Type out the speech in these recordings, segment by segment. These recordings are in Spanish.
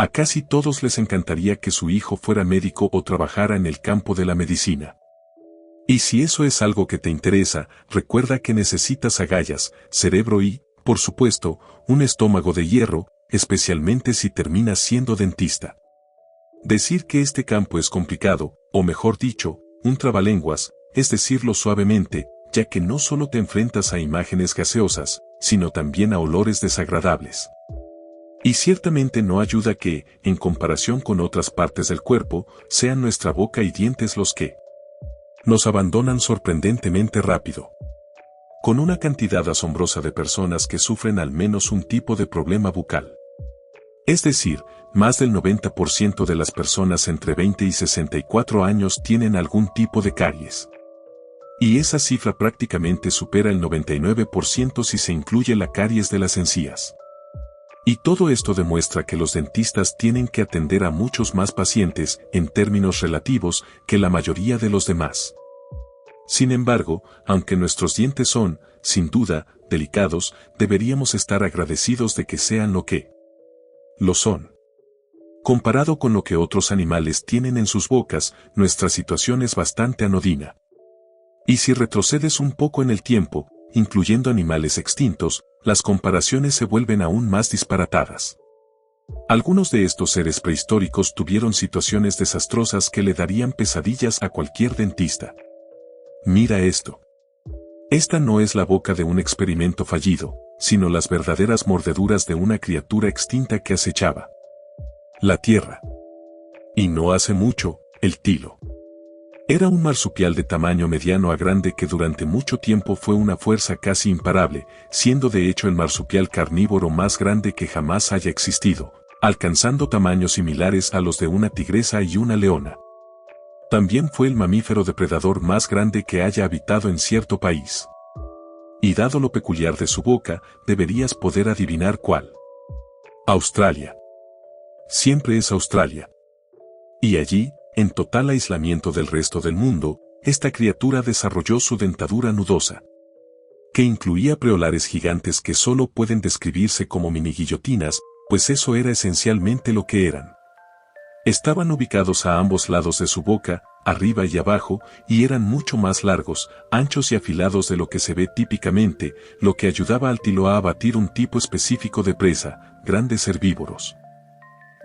A casi todos les encantaría que su hijo fuera médico o trabajara en el campo de la medicina. Y si eso es algo que te interesa, recuerda que necesitas agallas, cerebro y, por supuesto, un estómago de hierro, especialmente si terminas siendo dentista. Decir que este campo es complicado, o mejor dicho, un trabalenguas, es decirlo suavemente, ya que no solo te enfrentas a imágenes gaseosas, sino también a olores desagradables. Y ciertamente no ayuda que, en comparación con otras partes del cuerpo, sean nuestra boca y dientes los que nos abandonan sorprendentemente rápido. Con una cantidad asombrosa de personas que sufren al menos un tipo de problema bucal. Es decir, más del 90% de las personas entre 20 y 64 años tienen algún tipo de caries. Y esa cifra prácticamente supera el 99% si se incluye la caries de las encías. Y todo esto demuestra que los dentistas tienen que atender a muchos más pacientes, en términos relativos, que la mayoría de los demás. Sin embargo, aunque nuestros dientes son, sin duda, delicados, deberíamos estar agradecidos de que sean lo que lo son. Comparado con lo que otros animales tienen en sus bocas, nuestra situación es bastante anodina. Y si retrocedes un poco en el tiempo, incluyendo animales extintos, las comparaciones se vuelven aún más disparatadas. Algunos de estos seres prehistóricos tuvieron situaciones desastrosas que le darían pesadillas a cualquier dentista. Mira esto. Esta no es la boca de un experimento fallido, sino las verdaderas mordeduras de una criatura extinta que acechaba la tierra. Y no hace mucho, el tilo. Era un marsupial de tamaño mediano a grande que durante mucho tiempo fue una fuerza casi imparable, siendo de hecho el marsupial carnívoro más grande que jamás haya existido, alcanzando tamaños similares a los de una tigresa y una leona. También fue el mamífero depredador más grande que haya habitado en cierto país. Y dado lo peculiar de su boca, deberías poder adivinar cuál. Australia. Siempre es Australia. Y allí, en total aislamiento del resto del mundo, esta criatura desarrolló su dentadura nudosa, que incluía preolares gigantes que solo pueden describirse como mini guillotinas, pues eso era esencialmente lo que eran. Estaban ubicados a ambos lados de su boca, arriba y abajo, y eran mucho más largos, anchos y afilados de lo que se ve típicamente, lo que ayudaba al tilo a abatir un tipo específico de presa, grandes herbívoros.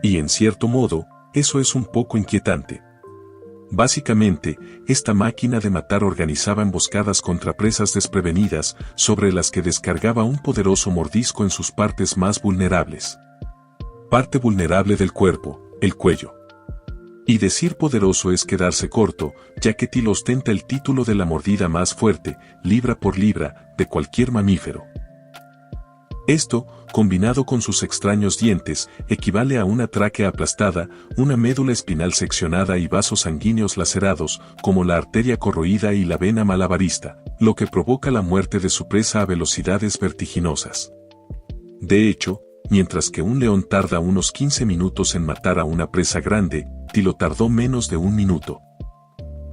Y en cierto modo, eso es un poco inquietante. Básicamente, esta máquina de matar organizaba emboscadas contra presas desprevenidas, sobre las que descargaba un poderoso mordisco en sus partes más vulnerables. Parte vulnerable del cuerpo, el cuello. Y decir poderoso es quedarse corto, ya que Till ostenta el título de la mordida más fuerte, libra por libra, de cualquier mamífero. Esto, combinado con sus extraños dientes, equivale a una tráquea aplastada, una médula espinal seccionada y vasos sanguíneos lacerados, como la arteria corroída y la vena malabarista, lo que provoca la muerte de su presa a velocidades vertiginosas. De hecho, mientras que un león tarda unos 15 minutos en matar a una presa grande, Tilo tardó menos de 1 minuto.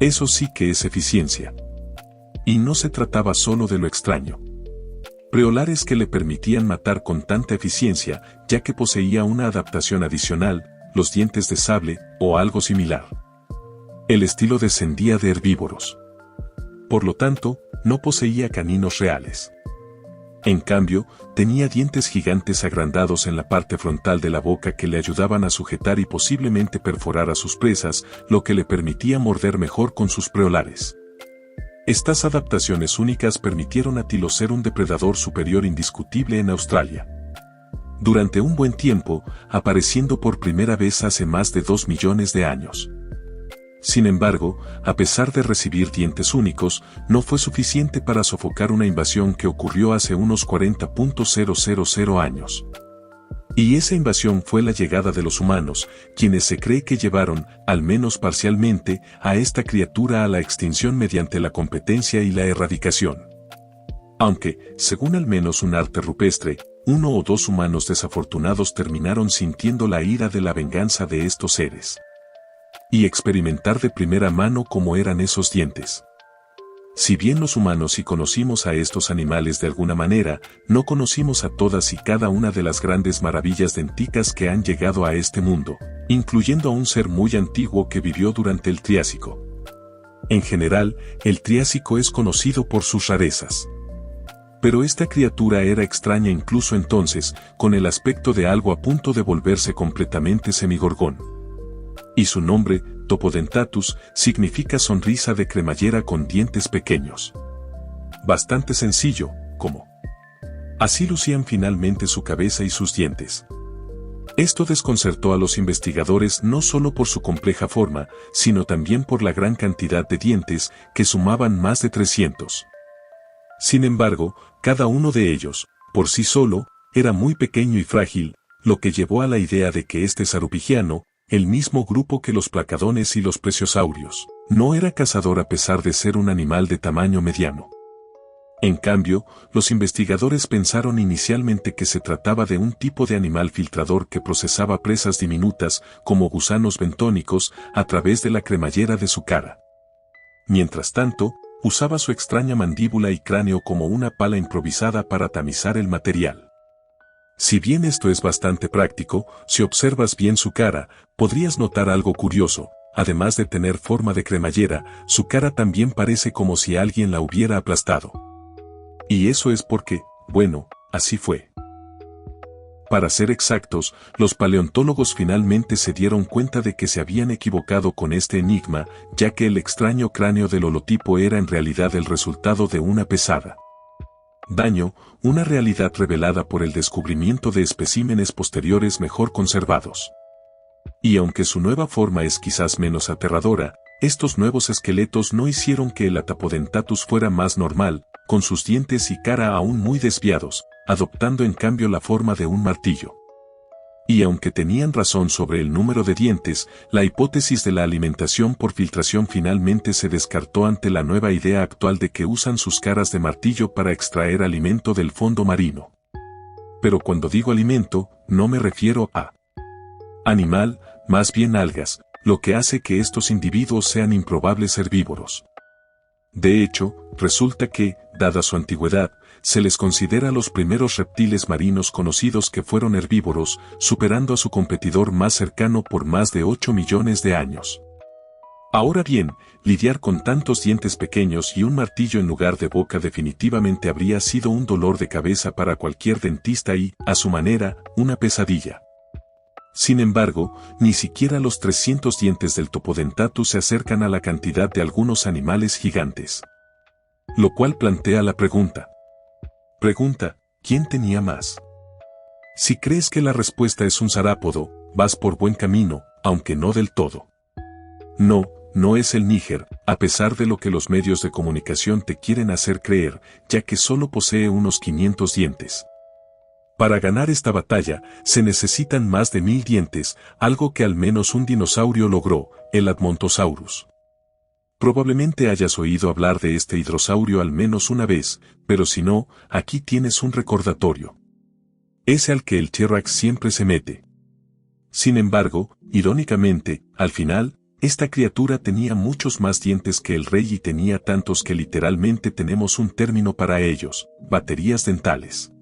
Eso sí que es eficiencia. Y no se trataba solo de lo extraño. Preolares que le permitían matar con tanta eficiencia, ya que poseía una adaptación adicional, los dientes de sable, o algo similar. El estilo descendía de herbívoros. Por lo tanto, no poseía caninos reales. En cambio, tenía dientes gigantes agrandados en la parte frontal de la boca que le ayudaban a sujetar y posiblemente perforar a sus presas, lo que le permitía morder mejor con sus preolares. Estas adaptaciones únicas permitieron a Tilo ser un depredador superior indiscutible en Australia. Durante un buen tiempo, apareciendo por primera vez hace más de 2 millones de años. Sin embargo, a pesar de recibir dientes únicos, no fue suficiente para sofocar una invasión que ocurrió hace unos 40.000 años. Y esa invasión fue la llegada de los humanos, quienes se cree que llevaron, al menos parcialmente, a esta criatura a la extinción mediante la competencia y la erradicación. Aunque, según al menos un arte rupestre, 1 o 2 humanos desafortunados terminaron sintiendo la ira de la venganza de estos seres. Y experimentar de primera mano cómo eran esos dientes. Si bien los humanos sí conocimos a estos animales de alguna manera, no conocimos a todas y cada una de las grandes maravillas denticas que han llegado a este mundo, incluyendo a un ser muy antiguo que vivió durante el Triásico. En general, el Triásico es conocido por sus rarezas. Pero esta criatura era extraña incluso entonces, con el aspecto de algo a punto de volverse completamente semigorgón. Y su nombre, Topodentatus, significa sonrisa de cremallera con dientes pequeños. Bastante sencillo, ¿cómo? Así lucían finalmente su cabeza y sus dientes. Esto desconcertó a los investigadores no solo por su compleja forma, sino también por la gran cantidad de dientes, que sumaban más de 300. Sin embargo, cada uno de ellos, por sí solo, era muy pequeño y frágil, lo que llevó a la idea de que este sarupigiano, el mismo grupo que los placadones y los plesiosaurios, no era cazador a pesar de ser un animal de tamaño mediano. En cambio, los investigadores pensaron inicialmente que se trataba de un tipo de animal filtrador que procesaba presas diminutas, como gusanos bentónicos, a través de la cremallera de su cara. Mientras tanto, usaba su extraña mandíbula y cráneo como una pala improvisada para tamizar el material. Si bien esto es bastante práctico, si observas bien su cara, podrías notar algo curioso. Además de tener forma de cremallera, su cara también parece como si alguien la hubiera aplastado. Y eso es porque, bueno, así fue. Para ser exactos, los paleontólogos finalmente se dieron cuenta de que se habían equivocado con este enigma, ya que el extraño cráneo del holotipo era en realidad el resultado de una pesada daño, una realidad revelada por el descubrimiento de especímenes posteriores mejor conservados. Y aunque su nueva forma es quizás menos aterradora, estos nuevos esqueletos no hicieron que el Atapodentatus fuera más normal, con sus dientes y cara aún muy desviados, adoptando en cambio la forma de un martillo. Y aunque tenían razón sobre el número de dientes, la hipótesis de la alimentación por filtración finalmente se descartó ante la nueva idea actual de que usan sus caras de martillo para extraer alimento del fondo marino. Pero cuando digo alimento, no me refiero a animal, más bien algas, lo que hace que estos individuos sean improbables herbívoros. De hecho, resulta que, dada su antigüedad, se les considera los primeros reptiles marinos conocidos que fueron herbívoros, superando a su competidor más cercano por más de 8 millones de años. Ahora bien, lidiar con tantos dientes pequeños y un martillo en lugar de boca definitivamente habría sido un dolor de cabeza para cualquier dentista y, a su manera, una pesadilla. Sin embargo, ni siquiera los 300 dientes del Topodentatus se acercan a la cantidad de algunos animales gigantes. Lo cual plantea la pregunta. ¿Quién tenía más? Si crees que la respuesta es un saurópodo, vas por buen camino, aunque no del todo. No es el Níger, a pesar de lo que los medios de comunicación te quieren hacer creer, ya que solo posee unos 500 dientes. Para ganar esta batalla, se necesitan más de 1000 dientes, algo que al menos un dinosaurio logró, el Admontosaurus. Probablemente hayas oído hablar de este hidrosaurio al menos una vez, pero si no, aquí tienes un recordatorio. Ese al que el T-Rex siempre se mete. Sin embargo, irónicamente, al final, esta criatura tenía muchos más dientes que el rey y tenía tantos que literalmente tenemos un término para ellos, baterías dentales.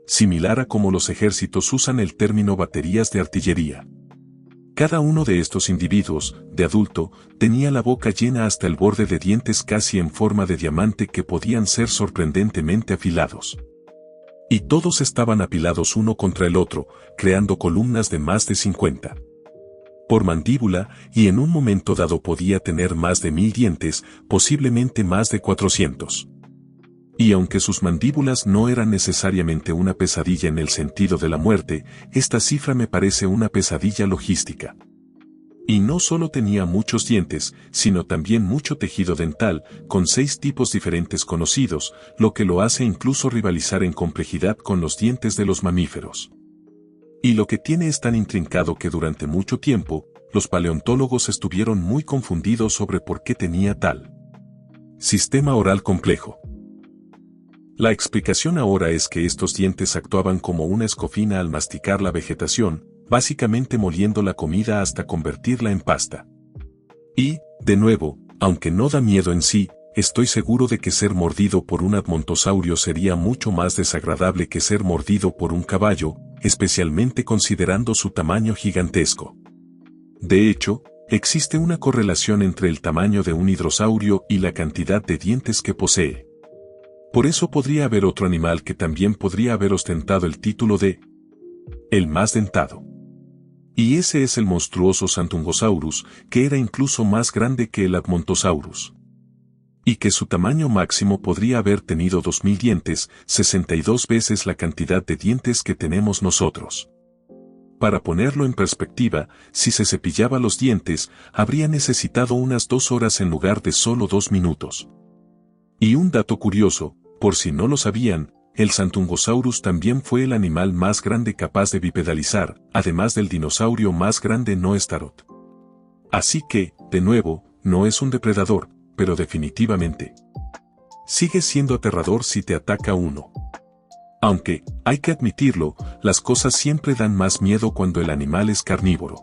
Similar a como los ejércitos usan el término baterías de artillería. Cada uno de estos individuos, de adulto, tenía la boca llena hasta el borde de dientes casi en forma de diamante que podían ser sorprendentemente afilados. Y todos estaban apilados uno contra el otro, creando columnas de más de 50. Por mandíbula, y en un momento dado podía tener más de 1000 dientes, posiblemente más de 400. Y aunque sus mandíbulas no eran necesariamente una pesadilla en el sentido de la muerte, esta cifra me parece una pesadilla logística. Y no solo tenía muchos dientes, sino también mucho tejido dental, con 6 tipos diferentes conocidos, lo que lo hace incluso rivalizar en complejidad con los dientes de los mamíferos. Y lo que tiene es tan intrincado que durante mucho tiempo, los paleontólogos estuvieron muy confundidos sobre por qué tenía tal sistema oral complejo. La explicación ahora es que estos dientes actuaban como una escofina al masticar la vegetación, básicamente moliendo la comida hasta convertirla en pasta. Y, de nuevo, aunque no da miedo en sí, estoy seguro de que ser mordido por un admontosaurio sería mucho más desagradable que ser mordido por un caballo, especialmente considerando su tamaño gigantesco. De hecho, existe una correlación entre el tamaño de un hidrosaurio y la cantidad de dientes que posee. Por eso podría haber otro animal que también podría haber ostentado el título de el más dentado. Y ese es el monstruoso Santungosaurus, que era incluso más grande que el Admontosaurus. Y que su tamaño máximo podría haber tenido 2000 dientes, 62 veces la cantidad de dientes que tenemos nosotros. Para ponerlo en perspectiva, si se cepillaba los dientes, habría necesitado unas 2 horas en lugar de solo 2 minutos. Y un dato curioso, por si no lo sabían, el Santungosaurus también fue el animal más grande capaz de bipedalizar, además del dinosaurio más grande no Starot. Así que, de nuevo, no es un depredador, pero definitivamente sigue siendo aterrador si te ataca uno. Aunque, hay que admitirlo, las cosas siempre dan más miedo cuando el animal es carnívoro.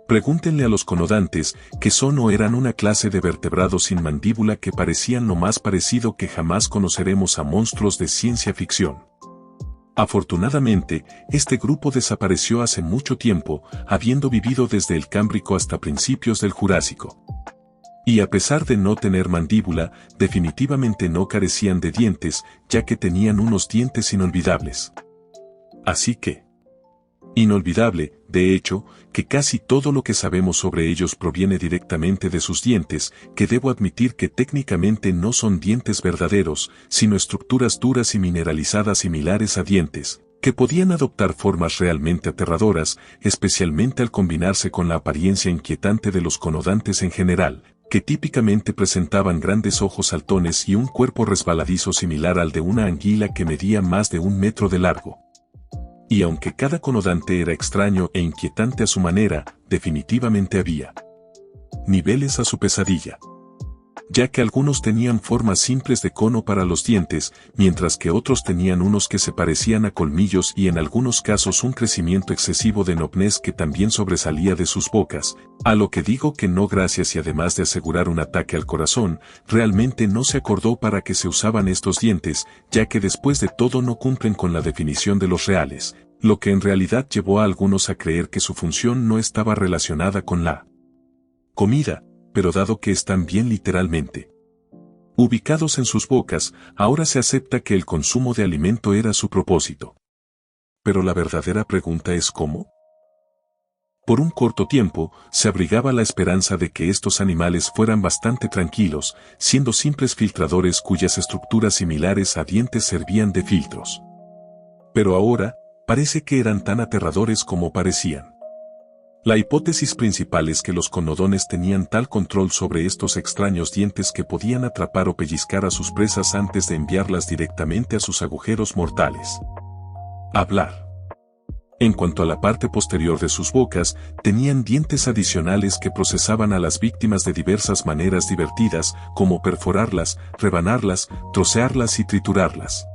Pregúntenle a los conodantes, que son o eran una clase de vertebrados sin mandíbula que parecían lo más parecido que jamás conoceremos a monstruos de ciencia ficción. Afortunadamente, este grupo desapareció hace mucho tiempo, habiendo vivido desde el Cámbrico hasta principios del Jurásico. Y a pesar de no tener mandíbula, definitivamente no carecían de dientes, ya que tenían unos dientes inolvidables. Así que, inolvidable, de hecho, que casi todo lo que sabemos sobre ellos proviene directamente de sus dientes, que debo admitir que técnicamente no son dientes verdaderos, sino estructuras duras y mineralizadas similares a dientes, que podían adoptar formas realmente aterradoras, especialmente al combinarse con la apariencia inquietante de los conodantes en general, que típicamente presentaban grandes ojos saltones y un cuerpo resbaladizo similar al de una anguila que medía más de 1 metro de largo. Y aunque cada conodante era extraño e inquietante a su manera, definitivamente había niveles a su pesadilla. Ya que algunos tenían formas simples de cono para los dientes, mientras que otros tenían unos que se parecían a colmillos y en algunos casos un crecimiento excesivo de nopnés que también sobresalía de sus bocas, a lo que digo que no gracias y además de asegurar un ataque al corazón, realmente no se acordó para qué se usaban estos dientes, ya que después de todo no cumplen con la definición de los reales, lo que en realidad llevó a algunos a creer que su función no estaba relacionada con la comida, pero dado que están bien literalmente ubicados en sus bocas, ahora se acepta que el consumo de alimento era su propósito. Pero la verdadera pregunta es ¿cómo? Por un corto tiempo, se abrigaba la esperanza de que estos animales fueran bastante tranquilos, siendo simples filtradores cuyas estructuras similares a dientes servían de filtros. Pero ahora, parece que eran tan aterradores como parecían. La hipótesis principal es que los conodones tenían tal control sobre estos extraños dientes que podían atrapar o pellizcar a sus presas antes de enviarlas directamente a sus agujeros mortales. Hablar. En cuanto a la parte posterior de sus bocas, tenían dientes adicionales que procesaban a las víctimas de diversas maneras divertidas, como perforarlas, rebanarlas, trocearlas y triturarlas.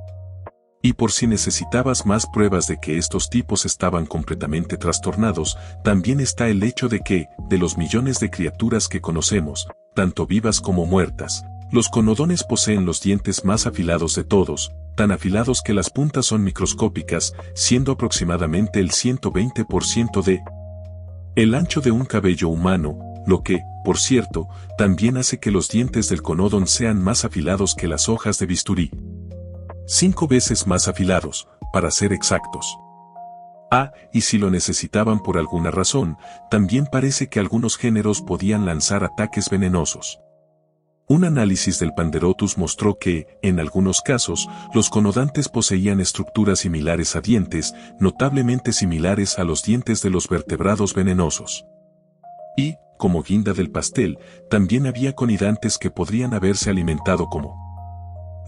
Y por si necesitabas más pruebas de que estos tipos estaban completamente trastornados, también está el hecho de que, de los millones de criaturas que conocemos, tanto vivas como muertas, los conodones poseen los dientes más afilados de todos, tan afilados que las puntas son microscópicas, siendo aproximadamente el 120% de el ancho de un cabello humano, lo que, por cierto, también hace que los dientes del conodón sean más afilados que las hojas de bisturí. 5 veces más afilados, para ser exactos. Y si lo necesitaban por alguna razón, también parece que algunos géneros podían lanzar ataques venenosos. Un análisis del Panderotus mostró que, en algunos casos, los conodantes poseían estructuras similares a dientes, notablemente similares a los dientes de los vertebrados venenosos. Y, como guinda del pastel, también había conidantes que podrían haberse alimentado como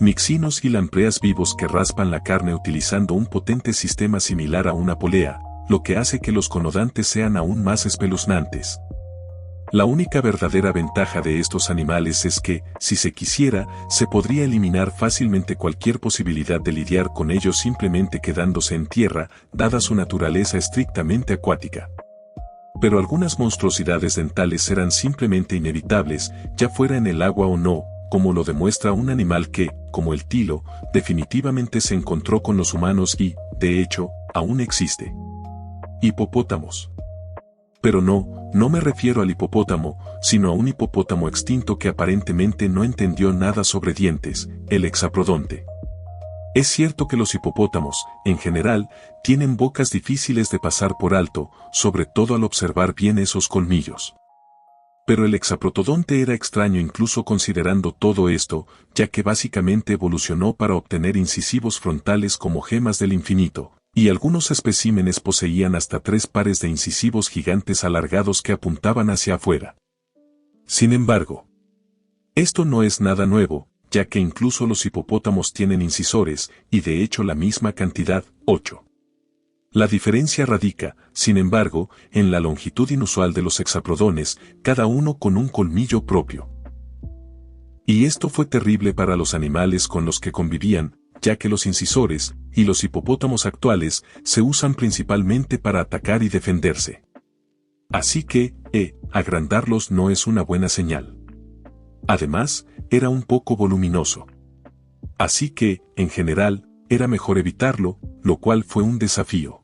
mixinos y lampreas vivos que raspan la carne utilizando un potente sistema similar a una polea, lo que hace que los conodantes sean aún más espeluznantes. La única verdadera ventaja de estos animales es que, si se quisiera, se podría eliminar fácilmente cualquier posibilidad de lidiar con ellos simplemente quedándose en tierra, dada su naturaleza estrictamente acuática. Pero algunas monstruosidades dentales eran simplemente inevitables, ya fuera en el agua o no, como lo demuestra un animal que, como el tilo, definitivamente se encontró con los humanos y, de hecho, aún existe. Hipopótamos. Pero no me refiero al hipopótamo, sino a un hipopótamo extinto que aparentemente no entendió nada sobre dientes, el hexaprodonte. Es cierto que los hipopótamos, en general, tienen bocas difíciles de pasar por alto, sobre todo al observar bien esos colmillos. Pero el hexaprotodonte era extraño incluso considerando todo esto, ya que básicamente evolucionó para obtener incisivos frontales como gemas del infinito, y algunos especímenes poseían hasta 3 pares de incisivos gigantes alargados que apuntaban hacia afuera. Sin embargo, esto no es nada nuevo, ya que incluso los hipopótamos tienen incisores, y de hecho la misma cantidad, 8. La diferencia radica, sin embargo, en la longitud inusual de los hexaprodones, cada uno con un colmillo propio. Y esto fue terrible para los animales con los que convivían, ya que los incisores, y los hipopótamos actuales, se usan principalmente para atacar y defenderse. Así que, agrandarlos no es una buena señal. Además, era un poco voluminoso. Así que, en general, era mejor evitarlo, lo cual fue un desafío.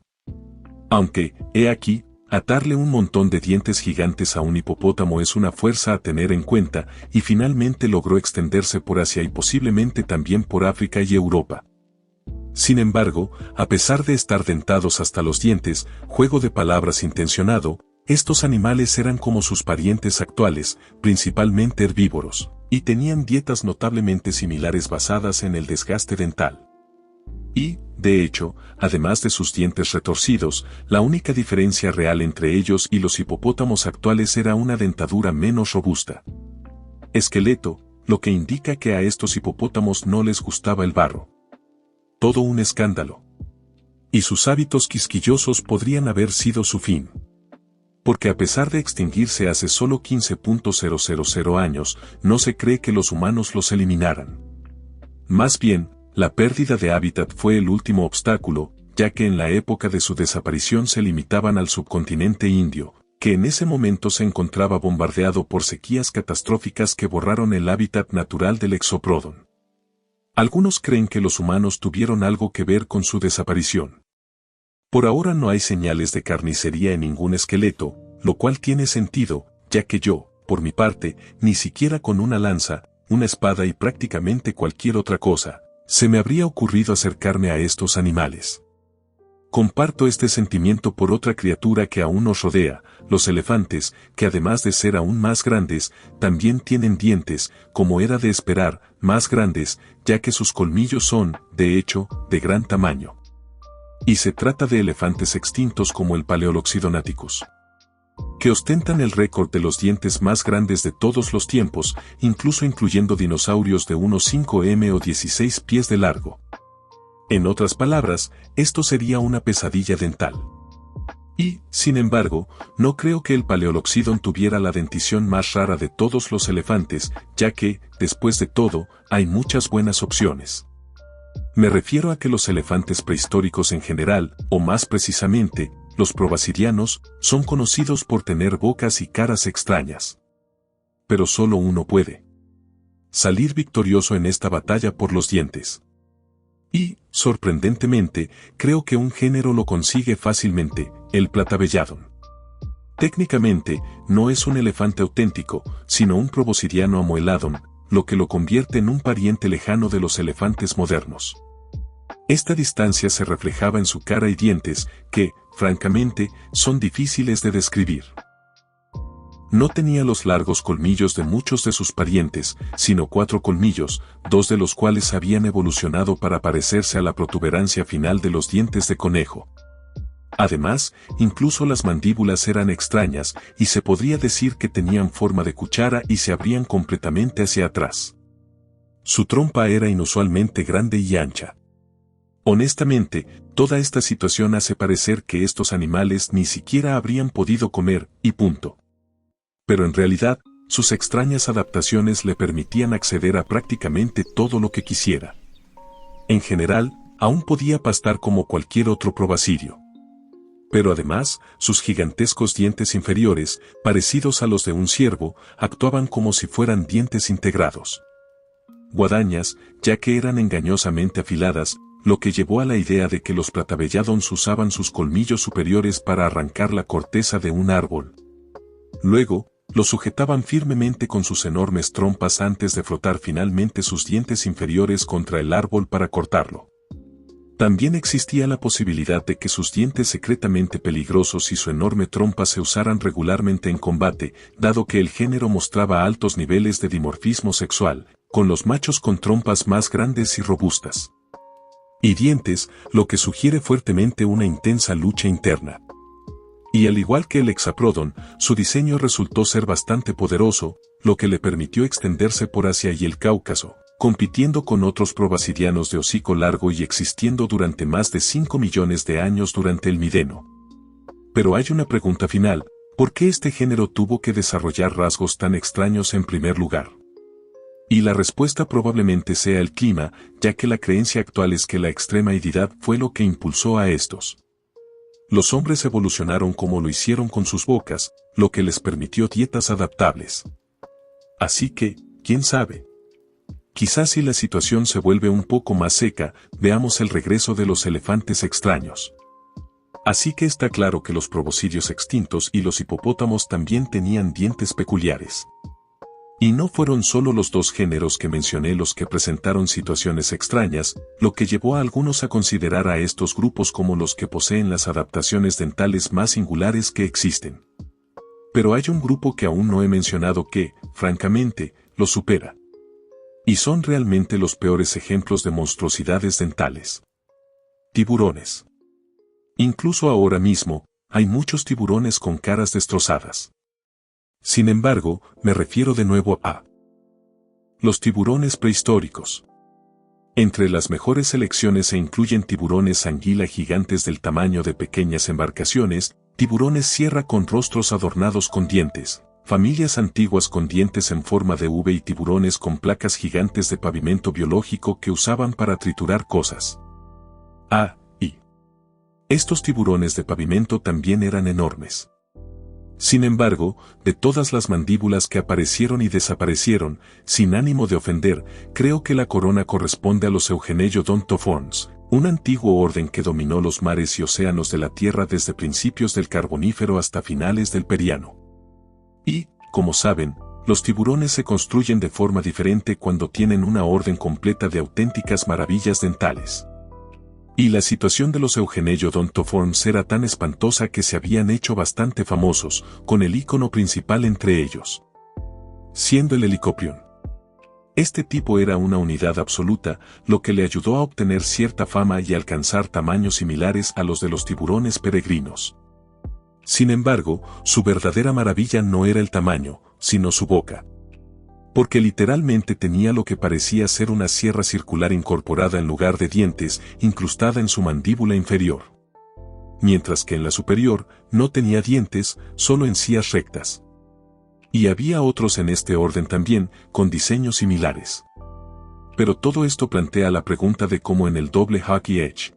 Aunque, aquí, atarle un montón de dientes gigantes a un hipopótamo es una fuerza a tener en cuenta, y finalmente logró extenderse por Asia y posiblemente también por África y Europa. Sin embargo, a pesar de estar dentados hasta los dientes, juego de palabras intencionado, estos animales eran como sus parientes actuales, principalmente herbívoros, y tenían dietas notablemente similares basadas en el desgaste dental. Y, de hecho, además de sus dientes retorcidos, la única diferencia real entre ellos y los hipopótamos actuales era una dentadura menos robusta. Esqueleto, lo que indica que a estos hipopótamos no les gustaba el barro. Todo un escándalo. Y sus hábitos quisquillosos podrían haber sido su fin. Porque a pesar de extinguirse hace solo 15.000 años, no se cree que los humanos los eliminaran. Más bien, la pérdida de hábitat fue el último obstáculo, ya que en la época de su desaparición se limitaban al subcontinente indio, que en ese momento se encontraba bombardeado por sequías catastróficas que borraron el hábitat natural del Exoprodon. Algunos creen que los humanos tuvieron algo que ver con su desaparición. Por ahora no hay señales de carnicería en ningún esqueleto, lo cual tiene sentido, ya que yo, por mi parte, ni siquiera con una lanza, una espada y prácticamente cualquier otra cosa, se me habría ocurrido acercarme a estos animales. Comparto este sentimiento por otra criatura que aún nos rodea, los elefantes, que además de ser aún más grandes, también tienen dientes, como era de esperar, más grandes, ya que sus colmillos son, de hecho, de gran tamaño. Y se trata de elefantes extintos como el Paleoloxodonticus, que ostentan el récord de los dientes más grandes de todos los tiempos, incluso incluyendo dinosaurios de unos 5 m o 16 pies de largo. En otras palabras, esto sería una pesadilla dental. Y, sin embargo, no creo que el Paleoloxodon tuviera la dentición más rara de todos los elefantes, ya que, después de todo, hay muchas buenas opciones. Me refiero a que los elefantes prehistóricos en general, o más precisamente, los proboscidianos, son conocidos por tener bocas y caras extrañas. Pero solo uno puede salir victorioso en esta batalla por los dientes. Y, sorprendentemente, creo que un género lo consigue fácilmente, el Platabelladon. Técnicamente, no es un elefante auténtico, sino un proboscidiano amoeladon, lo que lo convierte en un pariente lejano de los elefantes modernos. Esta distancia se reflejaba en su cara y dientes, que, francamente, son difíciles de describir. No tenía los largos colmillos de muchos de sus parientes, sino 4 colmillos, 2 de los cuales habían evolucionado para parecerse a la protuberancia final de los dientes de conejo. Además, incluso las mandíbulas eran extrañas, y se podría decir que tenían forma de cuchara y se abrían completamente hacia atrás. Su trompa era inusualmente grande y ancha. Honestamente, toda esta situación hace parecer que estos animales ni siquiera habrían podido comer, y punto. Pero en realidad, sus extrañas adaptaciones le permitían acceder a prácticamente todo lo que quisiera. En general, aún podía pastar como cualquier otro proboscideo. Pero además, sus gigantescos dientes inferiores, parecidos a los de un ciervo, actuaban como si fueran dientes integrados. guadañas, ya que eran engañosamente afiladas, lo que llevó a la idea de que los Platabelladons usaban sus colmillos superiores para arrancar la corteza de un árbol. Luego, lo sujetaban firmemente con sus enormes trompas antes de frotar finalmente sus dientes inferiores contra el árbol para cortarlo. También existía la posibilidad de que sus dientes secretamente peligrosos y su enorme trompa se usaran regularmente en combate, dado que el género mostraba altos niveles de dimorfismo sexual, con los machos con trompas más grandes y robustas y dientes, lo que sugiere fuertemente una intensa lucha interna. Y al igual que el hexaprodon, su diseño resultó ser bastante poderoso, lo que le permitió extenderse por Asia y el Cáucaso, compitiendo con otros probascidianos de hocico largo y existiendo durante más de 5 millones de años durante el Mideno. Pero hay una pregunta final: ¿por qué este género tuvo que desarrollar rasgos tan extraños en primer lugar? Y la respuesta probablemente sea el clima, ya que la creencia actual es que la extrema arididad fue lo que impulsó a estos. Los hombres evolucionaron como lo hicieron con sus bocas, lo que les permitió dietas adaptables. Así que, ¿quién sabe? Quizás si la situación se vuelve un poco más seca, veamos el regreso de los elefantes extraños. Así que está claro que los proboscidios extintos y los hipopótamos también tenían dientes peculiares. Y no fueron solo los dos géneros que mencioné los que presentaron situaciones extrañas, lo que llevó a algunos a considerar a estos grupos como los que poseen las adaptaciones dentales más singulares que existen. Pero hay un grupo que aún no he mencionado que, francamente, los supera. Y son realmente los peores ejemplos de monstruosidades dentales. Tiburones. Incluso ahora mismo, hay muchos tiburones con caras destrozadas. Sin embargo, me refiero de nuevo a los tiburones prehistóricos. Entre las mejores selecciones se incluyen tiburones anguila gigantes del tamaño de pequeñas embarcaciones, tiburones sierra con rostros adornados con dientes, familias antiguas con dientes en forma de V y tiburones con placas gigantes de pavimento biológico que usaban para triturar cosas. Y estos tiburones de pavimento también eran enormes. Sin embargo, de todas las mandíbulas que aparecieron y desaparecieron, sin ánimo de ofender, creo que la corona corresponde a los Eugeneiodontoforms, un antiguo orden que dominó los mares y océanos de la Tierra desde principios del Carbonífero hasta finales del Periano. Y, como saben, los tiburones se construyen de forma diferente cuando tienen una orden completa de auténticas maravillas dentales. Y la situación de los Eugeneiodontoforms era tan espantosa que se habían hecho bastante famosos, con el ícono principal entre ellos siendo el Helicoprion. Este tipo era una unidad absoluta, lo que le ayudó a obtener cierta fama y alcanzar tamaños similares a los de los tiburones peregrinos. Sin embargo, su verdadera maravilla no era el tamaño, sino su boca. Porque literalmente tenía lo que parecía ser una sierra circular incorporada en lugar de dientes, incrustada en su mandíbula inferior. Mientras que en la superior, no tenía dientes, solo encías rectas. Y había otros en este orden también, con diseños similares. Pero todo esto plantea la pregunta de cómo en el doble Hockey Edge.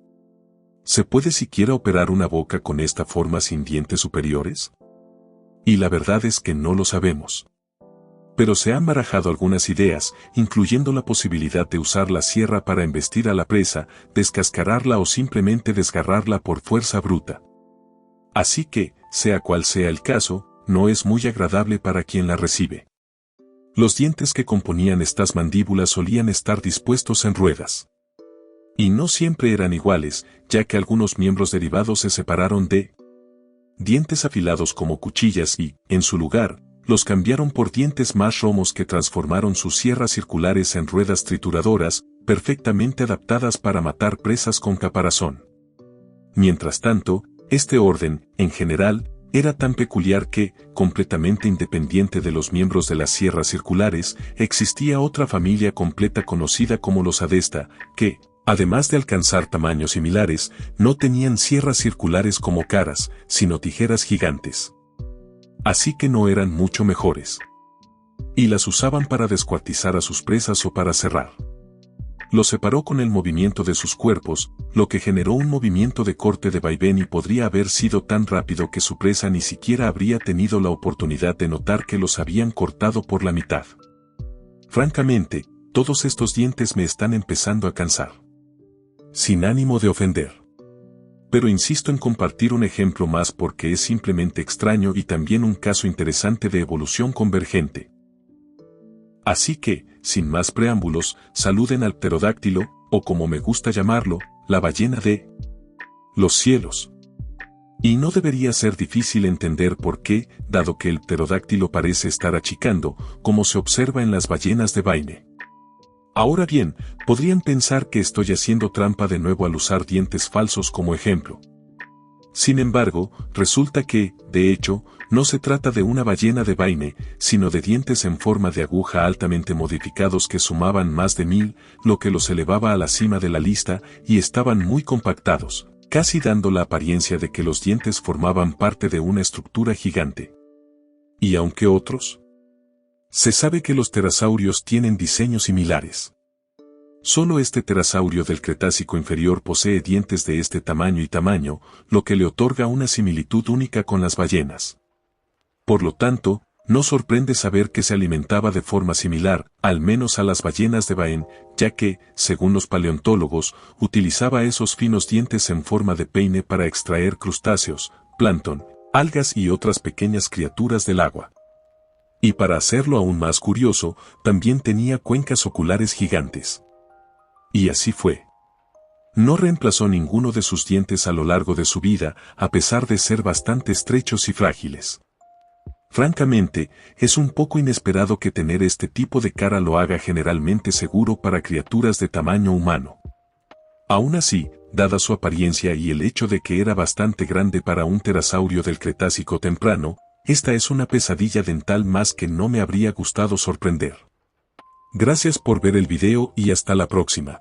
¿Se puede siquiera operar una boca con esta forma sin dientes superiores? Y la verdad es que no lo sabemos. Pero se han barajado algunas ideas, incluyendo la posibilidad de usar la sierra para embestir a la presa, descascararla o simplemente desgarrarla por fuerza bruta. Así que, sea cual sea el caso, no es muy agradable para quien la recibe. Los dientes que componían estas mandíbulas solían estar dispuestos en ruedas. Y no siempre eran iguales, ya que algunos miembros derivados se separaron de dientes afilados como cuchillas y, en su lugar, los cambiaron por dientes más romos que transformaron sus sierras circulares en ruedas trituradoras, perfectamente adaptadas para matar presas con caparazón. Mientras tanto, este orden, en general, era tan peculiar que, completamente independiente de los miembros de las sierras circulares, existía otra familia completa conocida como los Adesta, que, además de alcanzar tamaños similares, no tenían sierras circulares como caras, sino tijeras gigantes. Así que no eran mucho mejores. Y las usaban para descuartizar a sus presas o para cerrar. Los separó con el movimiento de sus cuerpos, lo que generó un movimiento de corte de vaivén y podría haber sido tan rápido que su presa ni siquiera habría tenido la oportunidad de notar que los habían cortado por la mitad. Francamente, todos estos dientes me están empezando a cansar. Sin ánimo de ofender. Pero insisto en compartir un ejemplo más porque es simplemente extraño y también un caso interesante de evolución convergente. Así que, sin más preámbulos, saluden al pterodáctilo, o como me gusta llamarlo, la ballena de los cielos. Y no debería ser difícil entender por qué, dado que el pterodáctilo parece estar achicando, como se observa en las ballenas de Baine. Ahora bien, podrían pensar que estoy haciendo trampa de nuevo al usar dientes falsos como ejemplo. Sin embargo, resulta que, de hecho, no se trata de una ballena de Baine, sino de dientes en forma de aguja altamente modificados que sumaban más de 1000, lo que los elevaba a la cima de la lista y estaban muy compactados, casi dando la apariencia de que los dientes formaban parte de una estructura gigante. ¿Y aunque otros? Se sabe que los pterosaurios tienen diseños similares. Solo este pterosaurio del Cretácico inferior posee dientes de este tamaño y tamaño, lo que le otorga una similitud única con las ballenas. Por lo tanto, no sorprende saber que se alimentaba de forma similar, al menos a las ballenas de Baen, ya que, según los paleontólogos, utilizaba esos finos dientes en forma de peine para extraer crustáceos, plancton, algas y otras pequeñas criaturas del agua. Y para hacerlo aún más curioso, también tenía cuencas oculares gigantes. Y así fue. No reemplazó ninguno de sus dientes a lo largo de su vida, a pesar de ser bastante estrechos y frágiles. Francamente, es un poco inesperado que tener este tipo de cara lo haga generalmente seguro para criaturas de tamaño humano. Aún así, dada su apariencia y el hecho de que era bastante grande para un pterosaurio del Cretácico temprano, esta es una pesadilla dental más que no me habría gustado sorprender. Gracias por ver el video y hasta la próxima.